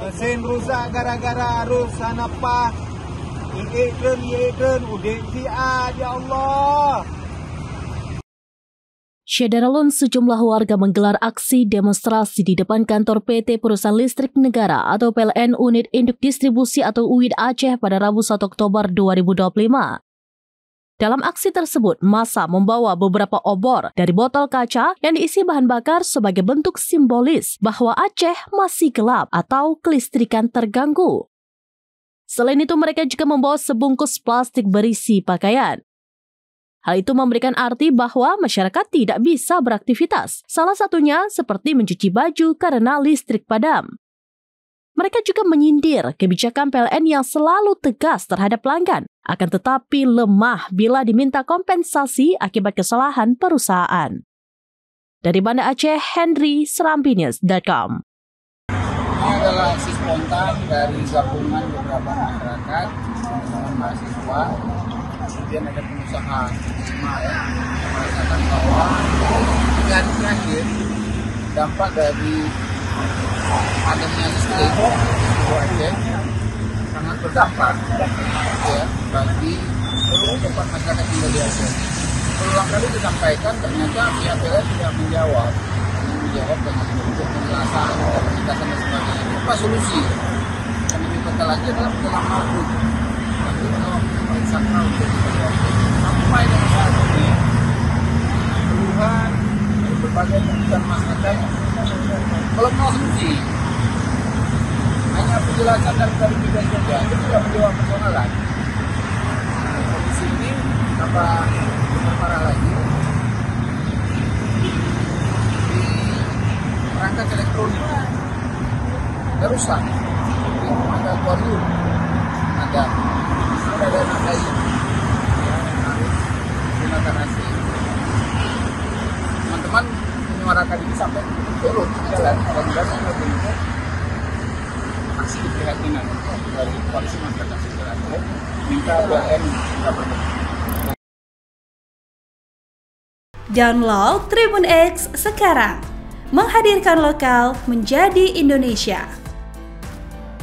Mesin rusak gara-gara arus sana pas. Iikren, udah ya Allah. Syederalun, sejumlah warga menggelar aksi demonstrasi di depan kantor PT Perusahaan Listrik Negara atau PLN Unit Induk Distribusi atau UID Aceh pada Rabu 1 Oktober 2025. Dalam aksi tersebut, massa membawa beberapa obor dari botol kaca yang diisi bahan bakar sebagai bentuk simbolis bahwa Aceh masih gelap atau kelistrikan terganggu. Selain itu, mereka juga membawa sebungkus plastik berisi pakaian. Hal itu memberikan arti bahwa masyarakat tidak bisa beraktivitas, salah satunya seperti mencuci baju karena listrik padam. Mereka juga menyindir kebijakan PLN yang selalu tegas terhadap pelanggan, akan tetapi lemah bila diminta kompensasi akibat kesalahan perusahaan. Dari Banda Aceh, Henry, serambinews.com. Ini adalah aksi spontan dari gabungan beberapa masyarakat, teman-teman mahasiswa, kemudian ada pengusaha merasakan bahwa hari terakhir dampak dari adanya listrik di Aceh sangat berdampak ya, bagi seluruh tempat masyarakat tinggal di Aceh. Berulang kali disampaikan ternyata pihak PLN tidak menjawab dengan bentuk penjelasan, penjelasan dan sebagainya. Apa solusi? Yang lebih penting lagi adalah dalam waktu. Nanti kalau periksa untuk sampai dengan saat ini keluhan dari berbagai kebutuhan masyarakat belum solusi. Hanya penjelasan dan klarifikasi saja, itu tidak menjawab persoalan. Kondisi ini tambah parah lagi. Perangkat elektronik rusak, ada akuarium, ada dana lain yang harus gunakan AC. Teman-teman menyuarakan ini sampai turun jalan dan bentuk aksi keprihatinan dari koalisi masyarakat sipil Aceh minta PLN tidak berhenti. Download Tribun X sekarang. Menghadirkan lokal menjadi Indonesia.